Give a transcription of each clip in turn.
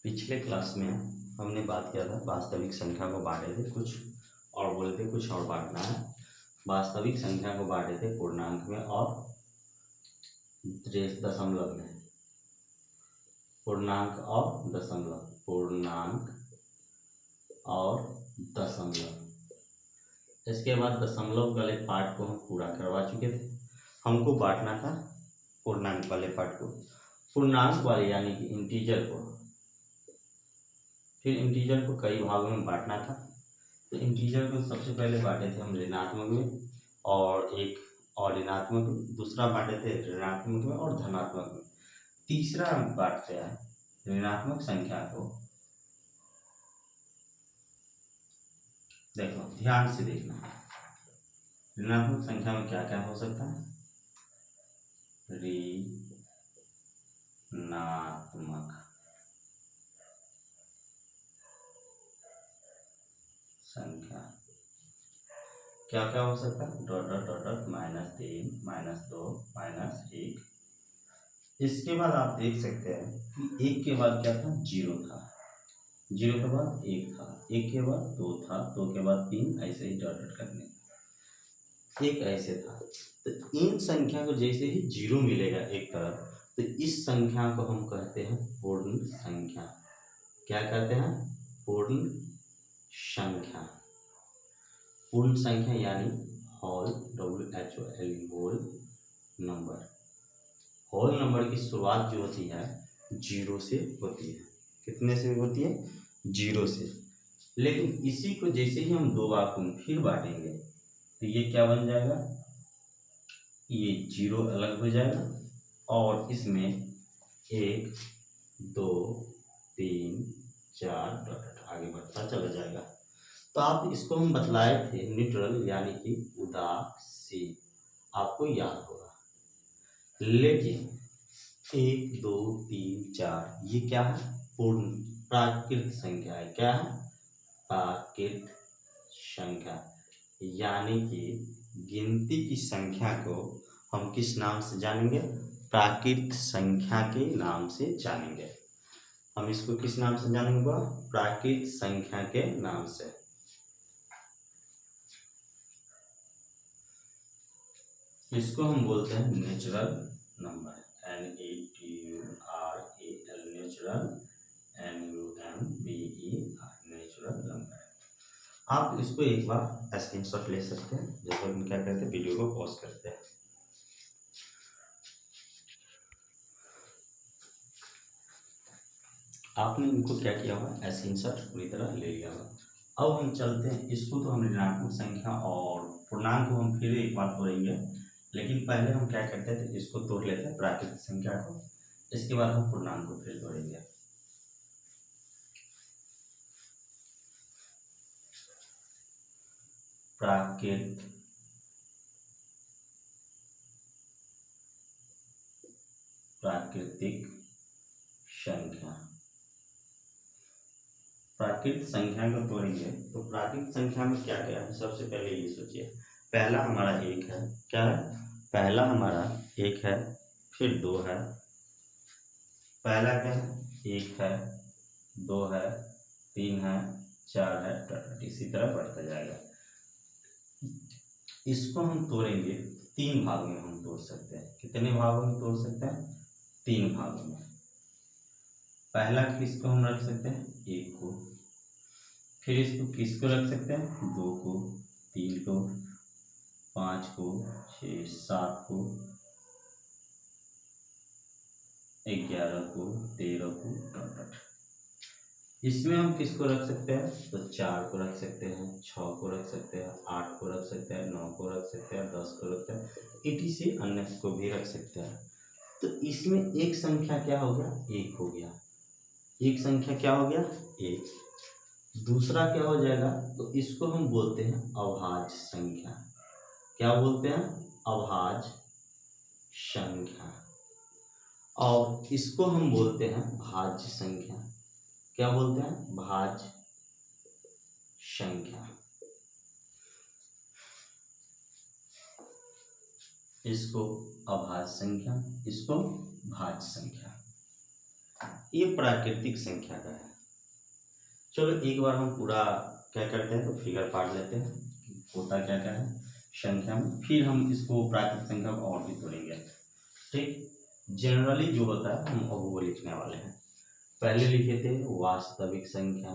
पिछले क्लास में हमने बात किया था वास्तविक संख्या को बांटे थे कुछ और बोले थे कुछ और बांटना है। वास्तविक संख्या को बांटे थे पूर्णांक में और दशमलव में। पूर्णांक और दशमलव। इसके बाद दशमलव वाले पार्ट को हम पूरा करवा चुके थे। हमको बांटना था पूर्णांक वाले पार्ट को। पूर्णांक वाले यानी कि इंटीजर को, फिर इंटीजर को कई भागों में बांटना था। तो इंटीजर को सबसे पहले बांटे थे हम ऋणात्मक में और ऋणात्मक में, दूसरा बांटे थे ऋणात्मक में और धनात्मक में, तीसरा हम बांटते हैं ऋणात्मक संख्या को। देखो ध्यान से देखना, ऋणात्मक संख्या में क्या क्या हो सकता है। ऋणात्मक संख्या क्या क्या हो सकता है, डॉट डॉट डॉट डॉट -3 -2 -1। इसके बाद आप देख सकते हैं कि एक के बाद क्या था, जीरो था, जीरो के बाद एक था, एक के बाद दो था, दो के बाद तीन, ऐसे ही डॉट डॉट करने एक ऐसे था। तो इन संख्या को जैसे ही जीरो मिलेगा एक तरफ, तो इस संख्या को हम कहते हैं पूर्ण संख्या। क्या कहते हैं, पूर्ण संख्या। पूर्ण संख्या यानी whole, WHOL, whole number. Whole number की शुरुआत जो होती है जीरो से होती है। कितने से होती है, जीरो से। लेकिन इसी को जैसे ही हम दो भागों में फिर बांटेंगे तो ये क्या बन जाएगा, ये जीरो अलग हो जाएगा और इसमें 1 2 3 4 डॉट आगे बढ़ता चला जाएगा। तो आप इसको हम बतलाए थे न्यूट्रल यानी कि उदासीन, आपको याद होगा। लेकिन 1 2 3 4 ये क्या है, पूर्ण प्राकृत संख्या है। क्या है, प्राकृत संख्या। यानी कि गिनती की संख्या को हम किस नाम से जानेंगे, प्राकृत संख्या के नाम से जानेंगे। हम इसको किस नाम से जानेंगे, प्राकृत संख्या के नाम से। इसको हम बोलते हैं natural number, NATURAL, natural, NUMBER, natural number. आप इसको एक बार स्क्रीनशॉट ले सकते हैं। जब हम क्या करते हैं, वीडियो को पॉज करते हैं। आपने इनको क्या किया होगा, स्क्रीनशॉट पूरी तरह ले लिया होगा। अब हम चलते हैं, इसको तो हम ऋणात्मक संख्या और पूर्णांक को हम फिर एक बार तोड़ेंगे, लेकिन पहले हम क्या करते थे, इसको तोड़ लेते हैं प्राकृतिक संख्या को, इसके बाद हम पूर्णांक को फिर तोड़ेंगे। प्राकृतिक संख्या, प्राकृतिक संख्या को तोड़ेंगे तो प्राकृतिक संख्या में क्या क्या है, सबसे पहले ये सोचिए। पहला हमारा एक है, क्या है, पहला हमारा एक है, फिर दो है, पहला क्या है, एक है, दो है, तीन है, चार है, इसी तरह बढ़ता जाएगा। इसको हम तोड़ेंगे तीन भागों में हम तोड़ सकते हैं। कितने भागों में तोड़ सकते हैं, तीन भागों में। पहला किसको हम रख सकते हैं, एक को, फिर इसको किसको रख सकते हैं, दो को, तीन को, पाँच को, 6 7 को, 11 को, 13 को, डॉट। इसमें हम किसको रख सकते हैं, तो 4 को रख सकते हैं, 6 को रख सकते हैं, 8 को रख सकते हैं, 9 को रख सकते हैं, 10 को रख सकते हैं, इटी से अन्य को भी रख सकते हैं। तो इसमें एक संख्या क्या हो गया, एक हो गया, एक संख्या क्या हो गया, एक। दूसरा क्या हो जाएगा, तो इसको हम बोलते हैं अभाज्य संख्या। क्या बोलते हैं, अभाज्य संख्या। और इसको हम बोलते हैं भाज्य संख्या। क्या बोलते हैं, भाज्य संख्या। इसको अभाज्य संख्या, इसको भाज्य संख्या। ये प्राकृतिक संख्या का है। चलो एक बार हम पूरा क्या करते हैं, तो फिगर पार्ट लेते हैं, होता क्या क्या है संख्या में, फिर हम इसको प्राकृतिक संख्या को और भी तोड़ेंगे। ठीक, जनरली जो होता है हम अब वो लिखने वाले हैं। पहले लिखे थे वास्तविक संख्या,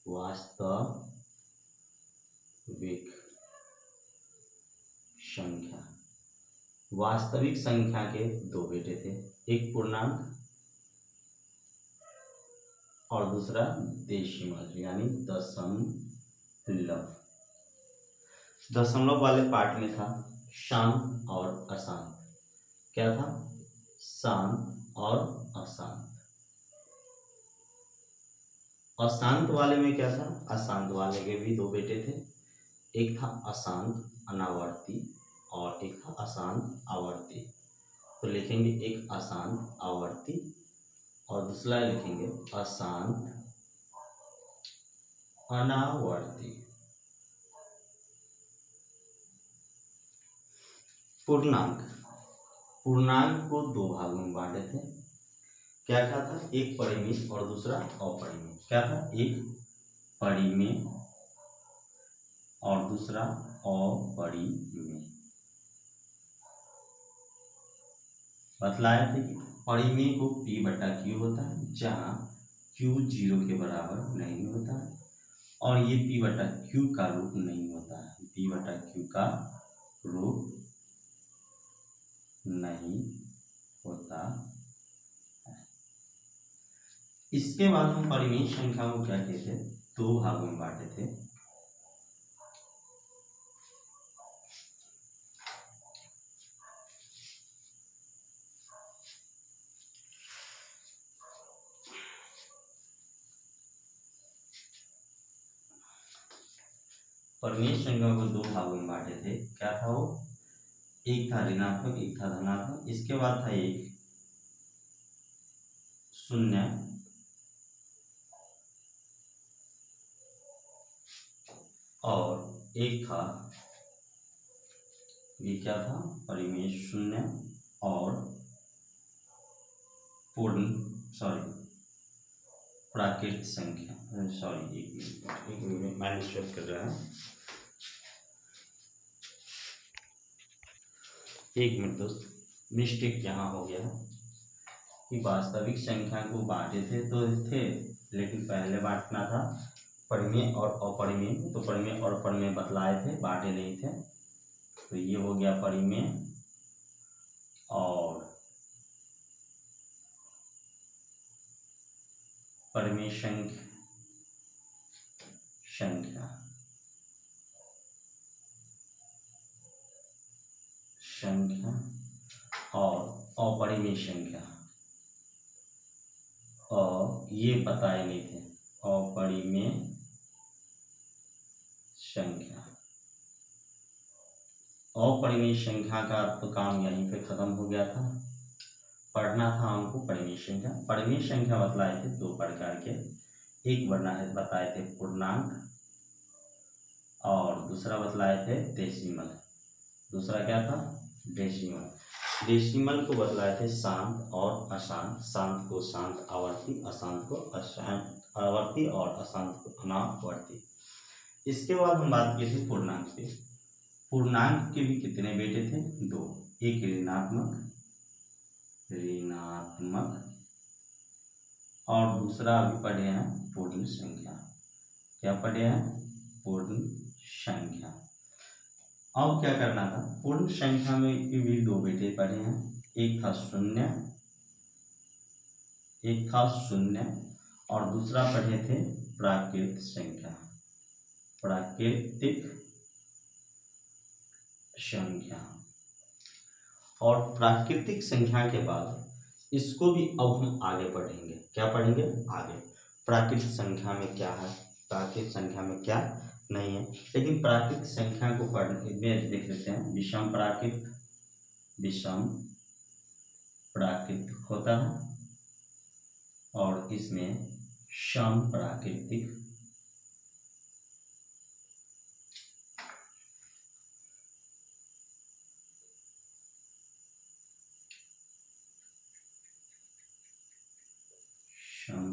वास्तविक संख्या। वास्तविक संख्या के दो बेटे थे, एक पूर्णांक और दूसरा डेसिमल यानी दशमलव। दशमलव वाले पार्ट में था शांत और अशांत। क्या था? शांत और अशांत। अशांत वाले में क्या था? अशांत वाले के भी दो बेटे थे, एक था अशांत अनावर्ती और एक था अशांत आवर्ती। तो लिखेंगे एक अशांत आवर्ती और दूसरा लिखेंगे अशांत अनावर्ती। पूर्णांक, पूर्णांक को दो भागों में बांटे थे। क्या क्या था? एक परिमेय और दूसरा अपरिमेय। क्या था? एक परिमेय और दूसरा अपरिमेय। बतलाया थे कि परिमेय को P/Q होता है, जहाँ Q 0 के बराबर नहीं होता है, और ये P/Q का रूप नहीं होता है, P/Q का रूप नहीं होता है। इसके बाद हम परिमेय संख्या को क्या कहते थे? दो भागों में बांटे थे। परिमेय संख्या को दो भागों में बांटे थे। क्या था वो? एक था ऋणात्मक, एक था धनात्मक। इसके बाद था एक शून्य और एक था, ये क्या था? परिमेय शून्य और प्राकृत संख्या। सॉरी, एक मिनट माइनस कर रहा है, एक मिनट दोस्त, मिस्टेक यहाँ हो गया कि वास्तविक संख्या को बांटे थे तो थे, लेकिन पहले बांटना था परिमेय और अपरिमेय। तो परिमेय और अपरिमेय बतलाए थे, बांटे नहीं थे। तो ये हो गया परिमेय और परिमेय संख्या और अपरिमेय संख्या, और ये बताए नहीं थे अपरिमेय संख्या। अपरिमेय संख्या का तो काम यहीं पे खत्म हो गया था। पढ़ना था हमको परिमेय संख्या। परिमेय संख्या बतलाए थे दो प्रकार के, एक बताए थे पूर्णांक और दूसरा बतलाए थे डेसिमल। दूसरा क्या था? डेसिमल। डेसिमल को बतलाए थे शांत और अशांत। शांत को शांत आवर्ती, अशांत को अशांत आवर्ती और अशांत को अनावर्ती। इसके बाद हम बात की थी पूर्णांक की। पूर्णांक के भी कितने बेटे थे? दो, एक ऋणात्मक और दूसरा अभी पढ़े हैं पूर्ण संख्या। क्या पढ़े हैं? पूर्ण संख्या। अब क्या करना था? पूर्ण संख्या में भी दो बेटे पढ़े हैं, एक था शून्य और दूसरा पढ़े थे प्राकृत संख्या, प्राकृतिक संख्या। और प्राकृतिक संख्या के बाद इसको भी अब हम आगे पढ़ेंगे। क्या पढ़ेंगे? आगे प्राकृतिक संख्या में क्या है, प्राकृतिक संख्या में क्या नहीं है। लेकिन प्राकृतिक संख्या को पढ़ने में देख लेते हैं, विषम प्राकृतिक होता है और इसमें सम प्राकृतिक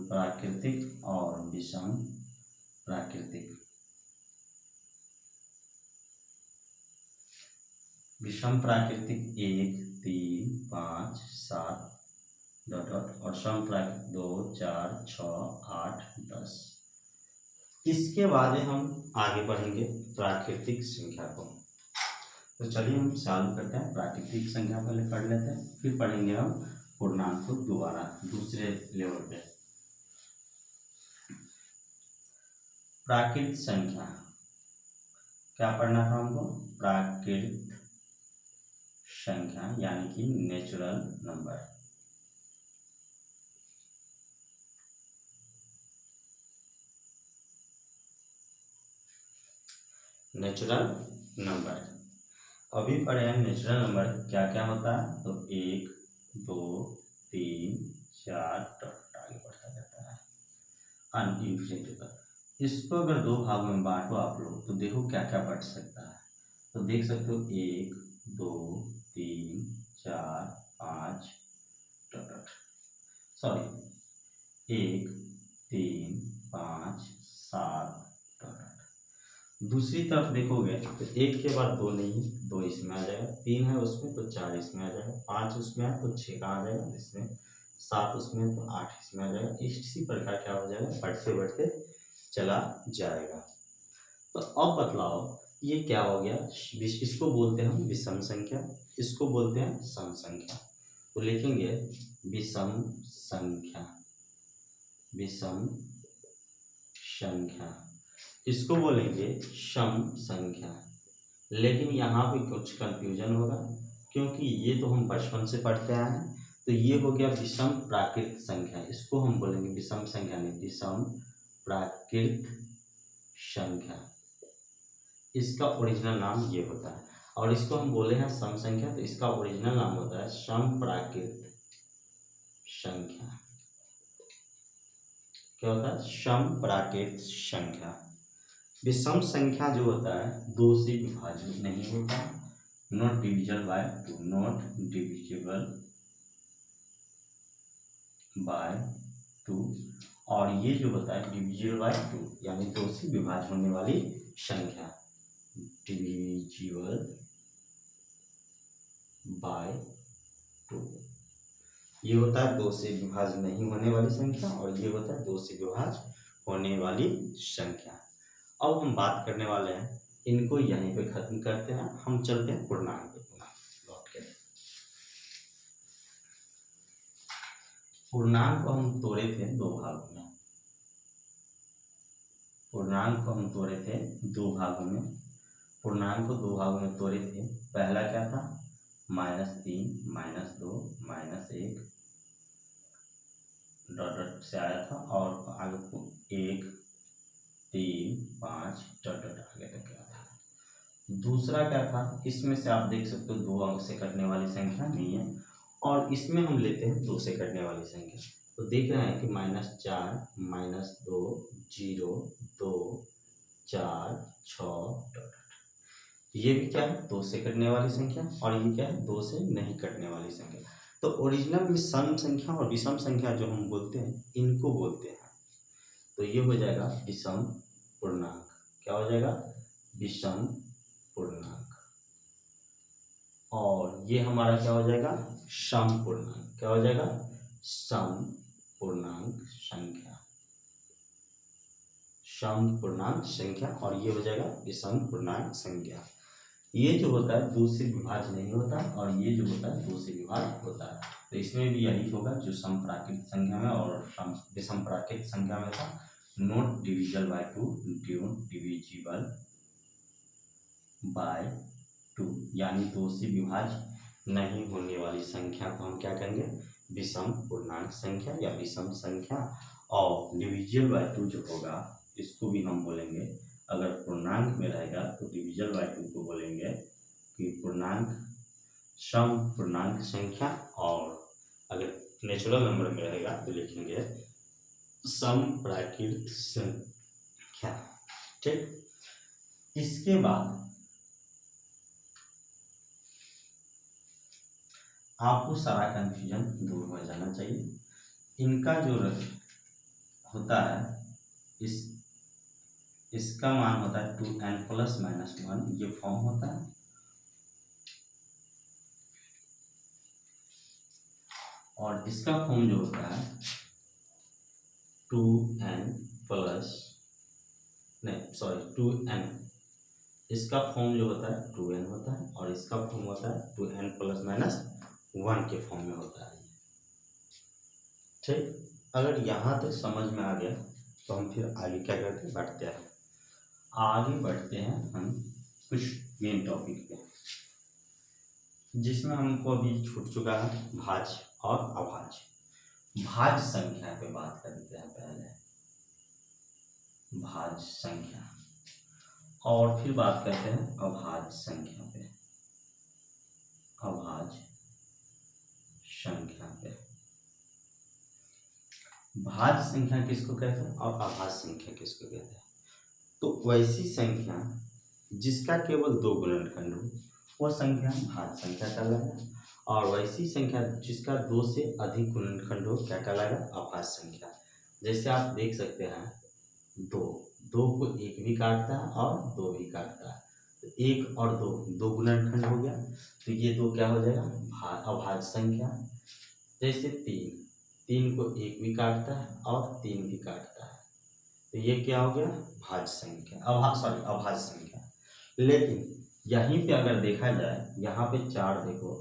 प्राकृतिक और विषम प्राकृतिक। विषम प्राकृतिक 1, 3, 5, 7 डॉट डॉट और सम प्राकृतिक 2, 4, 6, 8, 10। इसके बाद हम आगे बढ़ेंगे प्राकृतिक संख्या को। तो चलिए हम चालू करते हैं। प्राकृतिक संख्या पहले पढ़ लेते हैं, फिर पढ़ेंगे हम पूर्णांक को दोबारा दूसरे लेवल पे। प्राकृत संख्या क्या पढ़ना था हमको? प्राकृत संख्या यानी कि नेचुरल नंबर। नेचुरल नंबर अभी पढ़े हैं। नेचुरल नंबर क्या क्या होता है? तो 1, 2, 3, 4 आगे बढ़ता जाता है अनइनफिनिटी तक। इसको अगर दो भागों में बांटो आप लोग तो देखो क्या क्या बढ़ सकता है। तो देख सकते हो 1, 2, 3, 4, 5 सॉरी 1, 3, 5, 7 दूसरी तरफ देखोगे तो 1 के बाद 2 नहीं है, 2 इसमें आ जाएगा, 3 है उसमें तो 4 इसमें आ जाएगा, 5 उसमें है तो 6 का आ जाएगा इसमें, 7 उसमें है तो 8 इसमें आ जाएगा। इसी प्रकार क्या हो जाएगा? बढ़ते बढ़ते चला जाएगा। तो अब बतलाओ ये क्या हो गया? इसको बोलते हैं हम विषम संख्या, इसको बोलते हैं सम संख्या। तो लिखेंगे विषम संख्या, विषम संख्या। इसको बोलेंगे सम संख्या। लेकिन यहाँ पे कुछ कंफ्यूजन होगा क्योंकि ये तो हम बचपन से पढ़ते आए हैं। तो ये हो गया विषम प्राकृत संख्या, इसको हम बोलेंगे विषम संख्या नहीं, विषम प्राकृत संख्या। इसका ओरिजिनल नाम ये होता है। और इसको हम बोले हैं सम संख्या, तो इसका ओरिजिनल नाम होता है सम प्राकृत संख्या। क्या होता है? सम प्राकृत संख्या। विषम संख्या जो होता है 2 से विभाजित नहीं होता, not divisible by 2, not divisible by 2। और ये जो होता है डिविजिबल बाय 2 यानी 2 से विभाज्य होने वाली संख्या, डिविजिबल बाय 2। ये होता है 2 से विभाज्य नहीं होने वाली संख्या और ये होता है 2 से विभाज्य होने वाली संख्या। अब हम बात करने वाले हैं, इनको यहीं पे खत्म करते हैं, हम चलते हैं पूर्णांक पे। लौट के पूर्णांक को हम तोड़े थे 2 भागों में। पूर्णांक को हम तोड़े थे 2 भागों में। पूर्णांक को 2 भागों में तोड़े थे। पहला क्या था? -3, -2, -1 डॉट डॉट से आया था और आगे 1, 3, 5 डॉट डॉट आगे तक गया था। दूसरा क्या था? इसमें से आप देख सकते हो 2 अंक से कटने वाली संख्या नहीं है और इसमें हम लेते हैं 2 से कटने वाली संख्या। तो देख रहे हैं कि -4, -2, 0, 2, 4, 6 ये भी क्या है? 2 से कटने वाली संख्या और ये क्या है? 2 से नहीं कटने वाली संख्या। तो ओरिजिनल में सम संख्या और विषम संख्या जो हम बोलते हैं इनको बोलते हैं। तो ये हो जाएगा विषम पूर्णांक। क्या हो जाएगा? विषम पूर्णांक। और ये हमारा क्या हो जाएगा? सम पूर्णांक। क्या हो जाएगा? सम पूर्णांक संख्या, सम पूर्णांक संख्या। और ये हो जाएगा विषम पूर्णांक संख्या। ये जो होता है 2 से विभाज्य नहीं होता और ये जो होता है 2 से विभाज्य होता है। तो इसमें भी यही होगा जो सम प्राकृत संख्या में और विषम प्राकृत संख्या में था, not divisible by 2, divisible by 2 यानी 2 से विभाज्य नहीं होने वाली संख्या को हम क्या कहेंगे? विषम पूर्णांक संख्या या विषम संख्या। और डिविजिबल बाय 2 जो होगा इसको भी हम बोलेंगे, अगर पूर्णांक में रहेगा तो डिविजिबल बाय 2 को बोलेंगे कि पूर्णांक, सम पूर्णांक संख्या। और अगर नेचुरल नंबर में रहेगा तो लिखेंगे सम प्राकृत संख्या। ठीक, इसके बाद आपको सारा कंफ्यूजन दूर हो जाना चाहिए। इनका जो होता है इसका मान होता है 2n+-1, ये फॉर्म होता है। और इसका फॉर्म जो होता है 2n, इसका फॉर्म जो होता है 2n होता है, और इसका फॉर्म होता है 2n+-1 के फॉर्म में होता है। ठीक, अगर यहाँ तक समझ में आ गया तो हम फिर आगे क्या करते हैं, बढ़ते हैं। आगे बढ़ते हैं हम कुछ मेन टॉपिक पे, जिसमें हमको अभी छूट चुका है भाज्य और अभाज्य। भाज्य संख्या पे बात करते हैं पहले, भाज्य संख्या, और फिर बात करते हैं अभाज्य संख्या पे, अभाज्य संख्या पे। भाज्य संख्या किसको कहते हैं और अभाज्य संख्या किसको कहते हैं? तो वैसी संख्या जिसका केवल 2 गुणनखंड हो वह संख्या भाज्य संख्या कहलाएगा, और वैसी संख्या जिसका 2 से अधिक गुणनखंड हो क्या कहलाएगा, अभाज्य संख्या। जैसे आप देख सकते हैं 2 को 1 भी काटता है और 2 भी काटता है, तो 1 और 2 गुणनखंड हो गया, तो ये 2 क्या हो जाएगा, अभाज्य संख्या। जैसे 3 को 1 भी काटता है और 3 भी काटता है, तो ये क्या हो गया, भाज्य संख्या, अभाज्य संख्या। लेकिन यहीं पे अगर देखा जाए, यहाँ पे 4 देखो,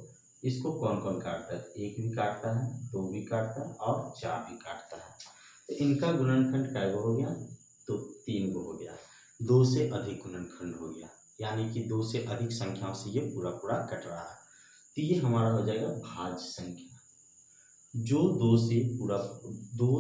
इसको कौन कौन काटता है, 1 भी काटता है, 2 भी काटता है और 4 भी काटता है, तो इनका गुणनखंड कै गो हो गया, तो 3 गो हो गया। 2 से अधिक गुणनखंड हो गया, यानी कि 2 से अधिक संख्याओं से ये पूरा पूरा कट रहा है, तो ये हमारा हो जाएगा भाज्य संख्या। जो 2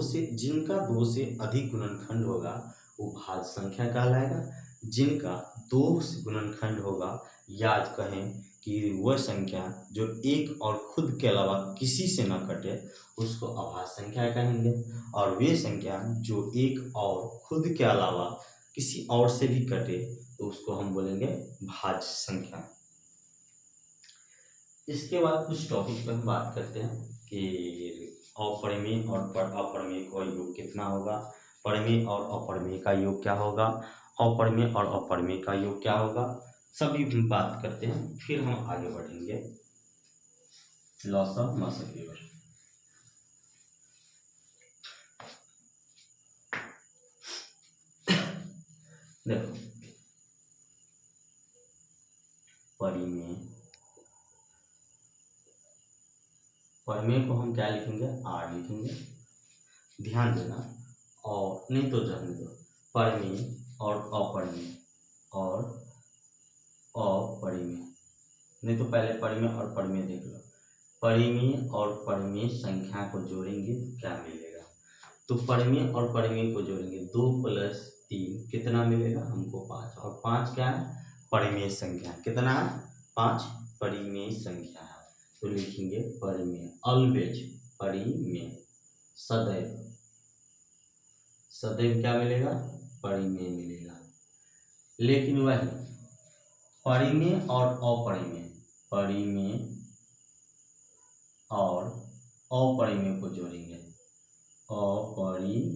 से जिनका 2 से अधिक गुणनखंड होगा वो भाज्य संख्या कहलाएगा। जिनका 2 से गुणनखंड होगा, याद कहें कि वह संख्या जो एक और खुद के अलावा किसी से न कटे उसको अभाज्य संख्या कहेंगे, और वे संख्या जो एक और खुद के अलावा किसी और से भी कटे तो उसको हम बोलेंगे भाज्य संख्या। इसके बाद कुछ टॉपिक पर हम बात करते हैं कि अपरिमेय और अपरिमेय का योग कितना होगा, परिमेय और अपरिमेय का योग क्या होगा, अपरिमेय और अपरिमेय का योग क्या होगा, सभी हम बात करते हैं। फिर हम आगे बढ़ेंगे लॉस ऑफ मसल लीवर। देखो परिमेय को हम क्या लिखेंगे, आर लिखेंगे, ध्यान देना, और नहीं तो जाने दो, परिमेय और अपरिमेय और अपरिमेय, नहीं तो पहले परिमेय और परिमेय देख लो। परिमेय और परिमेय संख्या को जोड़ेंगे तो क्या मिलेगा, तो परिमेय और परिमेय को जोड़ेंगे, 2 + 3 कितना मिलेगा हमको, 5, और 5 क्या है, परिमेय संख्या, कितना है, 5 परिमेय संख्या है, तो लिखेंगे परिमेय, ऑलवेज परिमेय, सदैव, सदैव क्या मिलेगा, परिमेय मिलेगा। लेकिन वही परिमेय और अपरिमेय, परिमेय और अपरिमेय को जोड़ेंगे, अपरिमेय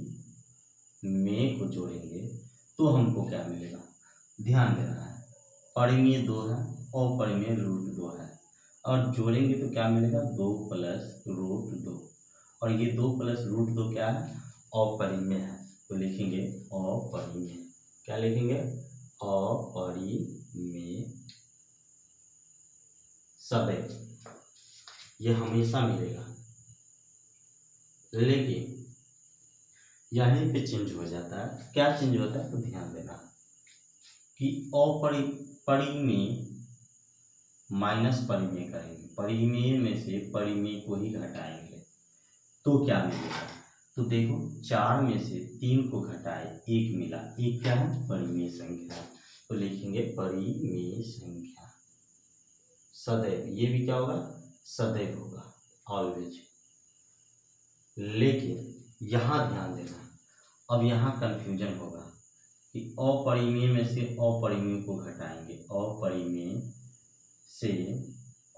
को जोड़ेंगे तो हमको क्या मिलेगा, ध्यान देना है, परिमेय 2 है, अपरिमेय √2 है, और जोड़ेंगे तो क्या मिलेगा, 2 + √2, और ये 2 + √2 क्या है, अपरिमेय है, तो लिखेंगे अपरिमेय, क्या लिखेंगे, अपरिमेय, सदैव, ये हमेशा मिलेगा। लेकिन यहीं पे चेंज हो जाता है, क्या चेंज होता है, तो ध्यान देना कि परिमेय माइनस परिमेय करेंगे, परिमेय में से परिमेय को ही घटाएंगे तो क्या मिलेगा, तो देखो 4 में से 3 को घटाए 1 मिला, 1 क्या है, परिमेय संख्या, तो लिखेंगे परिमेय संख्या, सदैव, ये भी क्या होगा, सदैव होगा, ऑलवेज। लेकिन यहाँ ध्यान देना, अब यहाँ कंफ्यूजन होगा कि अपरिमेय में से अपरिमेय को घटाएंगे, अपरिमेय से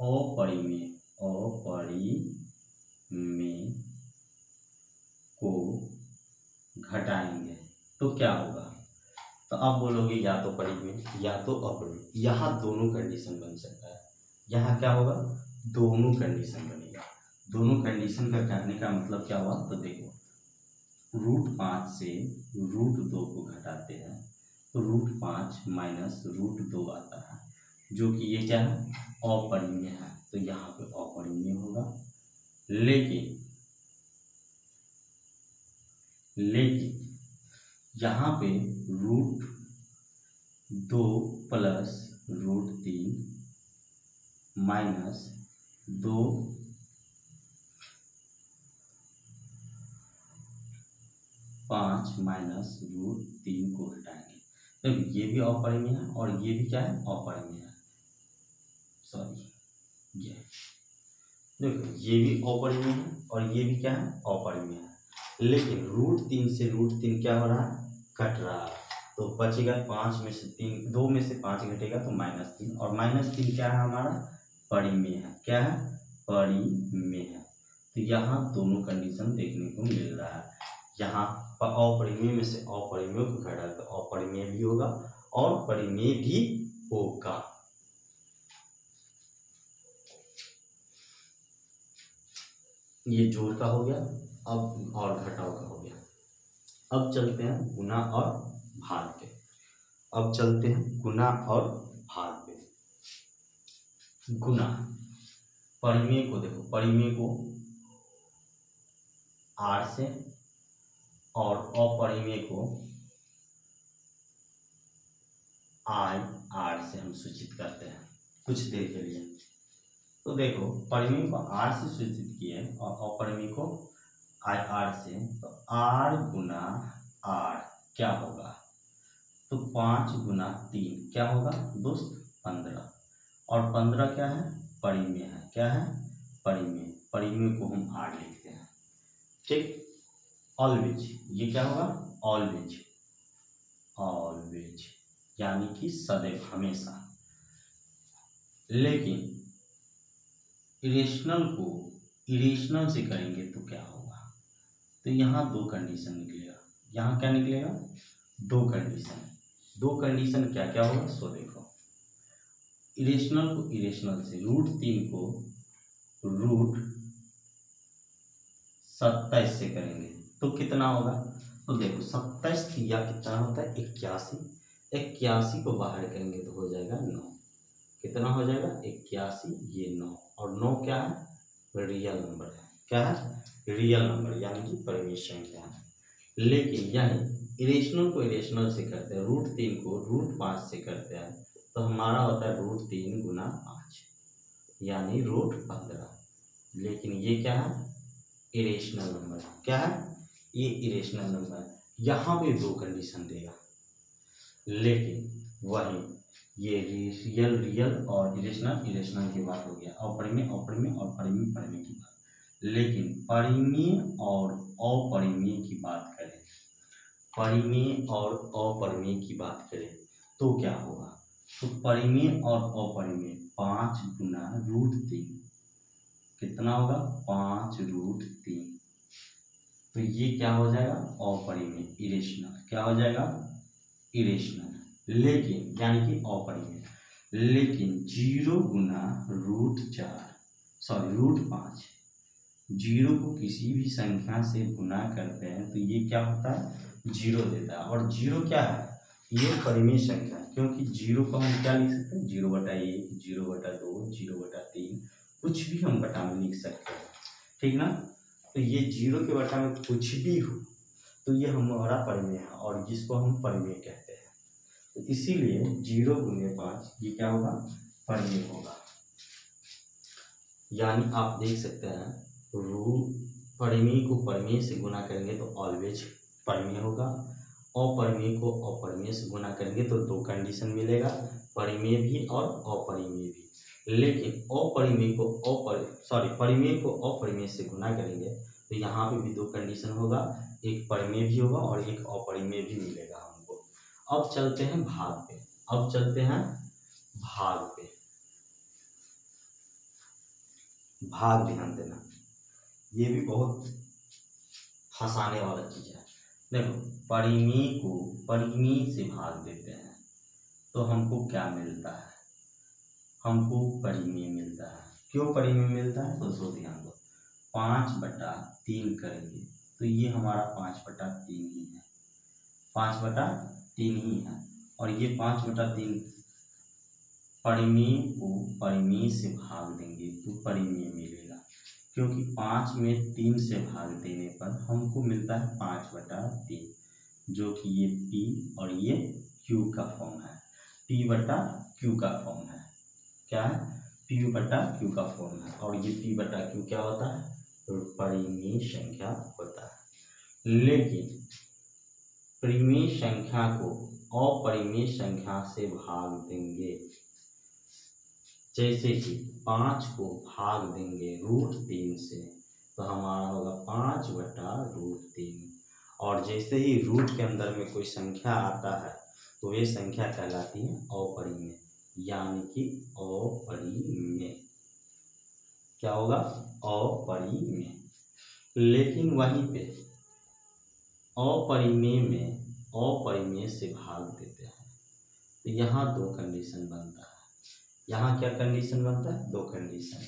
अपरिमेय को तो क्या होगा? तो आप बोलोगे या तो परिमेय या तो अपरिमेय, यहाँ दोनों कंडीशन बन सकता है। यहाँ क्या होगा? दोनों कंडीशन बनेगा। दोनों कंडीशन का कहने का मतलब क्या हुआ? तो देखो, √5 से √2 को घटाते हैं तो √5 माइनस √2 आता है, जो कि ये क्या है? अपरिमेय है। तो यहाँ पे अपरिमेय होगा। लेकिन यहाँ पे √2 प्लस √3 माइनस 2 5 माइनस √3 को घटाएंगे तो ये भी अपरिमेय है और ये भी क्या है? अपरिमेय है। सॉरी, ये देखो, ये भी अपरिमेय है और ये भी क्या है? अपरिमेय है। लेकिन √3 से √3 क्या हो रहा है? कट रहा है। तो बचेगा 5 में से 3, 2 में से 5 घटेगा तो -3, और -3 क्या है हमारा? परिमेय है। क्या है? परिमेय है। तो यहाँ दोनों कंडीशन देखने को मिल रहा है। यहाँ अपरिमेय में से अपरिमेय को घटा तो अपरिमेय भी होगा और परिमेय भी होगा। ये जोड़ का हो गया, अब और घटाव का हो गया। अब चलते हैं गुना और भाग पे। गुना, परिमेय को देखो, परिमेय को R से और अपरिमेय को IR से हम सूचित करते हैं कुछ देर के लिए। तो देखो, परिमेय को R से सूचित किए और अपरिमेय को IR से, तो R गुना R क्या होगा? तो 5 गुना 3 क्या होगा दोस्त? 15, और 15 क्या है? परिमेय है। क्या है? परिमेय। परिमेय को हम R लिखते हैं। ठीक, ऑलवेज, ये क्या होगा? ऑलवेज, ऑलवेज यानी कि सदैव, हमेशा। लेकिन इरेशनल को इरेशनल से करेंगे तो क्या होगा? तो यहाँ दो कंडीशन निकलेगा। यहाँ क्या निकलेगा? दो कंडीशन क्या क्या होगा? सो देखो, इरेशनल को इरेशनल से, √3 को √27 से करेंगे तो कितना होगा? तो देखो, 27 या कितना होता है? 81। 81 को बाहर करेंगे तो हो जाएगा 9। कितना हो जाएगा? 81, ये 9, और 9 क्या है? रियल नंबर है। क्या है? रियल नंबर यानी कि परिमेय संख्या है। लेकिन यही इरेशनल को इरेशनल से करते हैं, √3 को √5 से करते हैं, तो हमारा होता है √3 गुना 5 यानी √15। लेकिन ये क्या है? इरेशनल नंबर है। क्या है? ये इरेशनल नंबर है। यहाँ पे दो कंडीशन देगा, लेकिन वही ये रियल और इरेशनल की बात हो गया, अपरिमेय और परिमेय की बात। लेकिन परिमेय और अपरिमेय की बात करें, तो क्या होगा? तो परिमेय और अपरिमेय 5 गुना √3 कितना होगा? 5 √3। तो ये क्या हो जाएगा? अपरिमेय, इरेशनल। क्या हो जाएगा? इरेशनल, लेकिन यानी कि अपरिमेय। लेकिन 0 गुना √5, 0 को किसी भी संख्या से गुना करते हैं तो ये क्या होता है? 0 देता है। और 0 क्या है? ये परिमेय संख्या है, क्योंकि 0 को हम क्या लिख सकते हैं? 0/1, 0/2, 0/3, कुछ भी हम बटा में लिख सकते हैं। ठीक ना? तो ये 0 के बटा में कुछ भी हो तो ये हमारा परिमेय है और जिसको हम परिमेय कहते हैं। तो इसीलिए 0 गुने 5 ये क्या होगा? परिमेय होगा। यानी आप देख सकते हैं, परिमेय को परिमेय से गुना करेंगे तो ऑलवेज परिमेय होगा, अपरिमेय को अपरिमेय से गुना करेंगे तो दो कंडीशन मिलेगा, परिमेय भी और अपरिमेय भी। लेकिन परिमेय को अपरिमेय से गुना करेंगे तो यहाँ पे भी दो कंडीशन होगा, एक परिमेय भी होगा और एक अपरिमेय भी मिलेगा हमको। अब चलते हैं भाग पे। भाग ध्यान देना, ये भी बहुत फंसाने वाला चीज है। देखो परिमेय को परिमेय से भाग देते हैं तो हमको क्या मिलता है, हमको परिमेय मिलता है। क्यों परिमेय मिलता है तो सो ध्यान दो, 5/3 करेंगे तो ये हमारा 5/3 ही है, 5/3 ही है। और ये 5/3 परिमेय को परिमेय से भाग देंगे तो परिमेय मिलेगा, क्योंकि 5 में 3 से भाग देने पर हमको मिलता है 5/3, जो कि ये P और ये Q का फॉर्म है, P/Q का फॉर्म है। क्या है? P/Q का फॉर्म है। और ये P/Q क्या होता है? तो परिमेय संख्या होता है। लेकिन परिमेय संख्या को अपरिमेय संख्या से भाग देंगे, जैसे कि 5 को भाग देंगे √3 से तो हमारा होगा 5/√3। और जैसे ही रूट के अंदर में कोई संख्या आता है तो ये संख्या कहलाती है अपरिमेय, यानी कि अपरिमेय। क्या होगा? अपरिमेय। लेकिन वहीं पे अपरिमेय में अपरिमेय से भाग देते हैं तो यहाँ 2 कंडीशन बनता है। यहाँ क्या कंडीशन बनता है? 2 कंडीशन।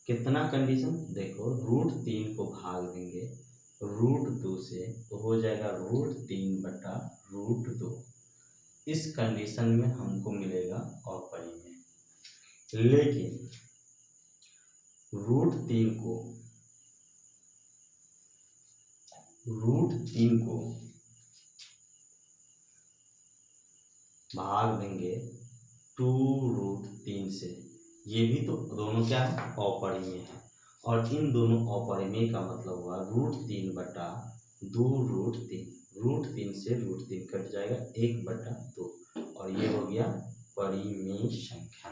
कितना कंडीशन? देखो √3 को भाग देंगे √2 से तो हो जाएगा √3/√2। इस कंडीशन में हमको मिलेगा अपरिमेय। लेकिन √3 को भाग देंगे 2√3 से, ये भी तो दोनों क्या है? अपरिमेय है। और इन दोनों अपरिमेय का मतलब हुआ √3/2√3, √3 से √3 कट जाएगा 1/2 और ये हो गया परिमेय संख्या।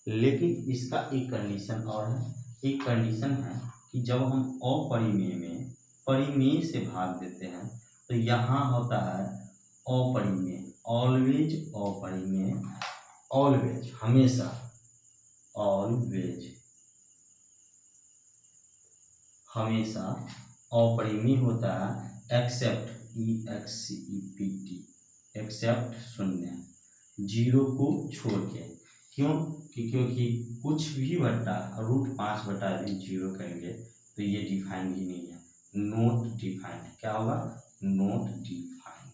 लेकिन इसका एक कंडीशन और है। एक कंडीशन है कि जब हम अपरिमेय में परिमेय से भाग देते हैं तो यहाँ होता है अपरिमेय, ऑलवेज अपरिमेय, ऑलवेज हमेशा, ऑलवेज हमेशा अपरिमेय होता है एक्सेप्ट EXCEPT, एक्सेप्ट शून्य, 0 को छोड़ के। क्यों? क्योंकि कुछ भी बट्टा √5/0 करेंगे तो ये डिफाइंड ही नहीं है, नॉट डिफाइंड। क्या होगा? Not defined.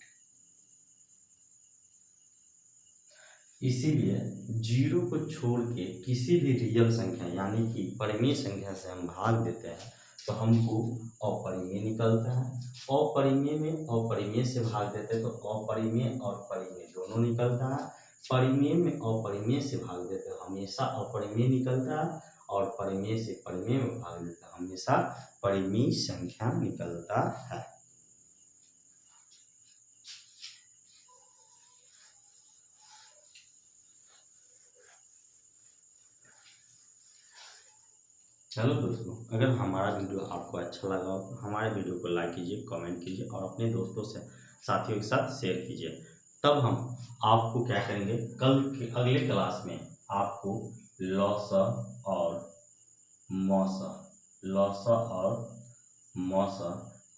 इसीलिए 0 को छोड़ के किसी भी रियल संख्या यानी कि परिमेय संख्या से हम भाग देते हैं तो हमको अपरिमेय निकलता है। अपरिमेय में अपरिमेय से भाग देते हैं तो अपरिमेय और परिमेय दोनों निकलता है। परिमेय में अपरिमेय से भाग देते हैं हमेशा अपरिमेय निकलता है, और परिमेय से परिमेय में भाग देते हैं हमेशा परिमेय संख्या निकलता है। चलो दोस्तों, अगर हमारा वीडियो आपको अच्छा लगा हो तो हमारे वीडियो को लाइक कीजिए, कमेंट कीजिए और अपने दोस्तों से साथियों के साथ शेयर कीजिए। तब हम आपको क्या करेंगे, कल के अगले क्लास में आपको लॉसा और मौसा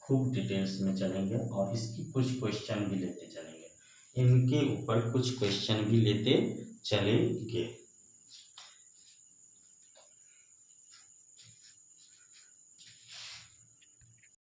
खूब डिटेल्स में चलेंगे और इसकी कुछ क्वेश्चन भी लेते चलेंगे, इनके ऊपर कुछ क्वेश्चन भी लेते चलेंगे।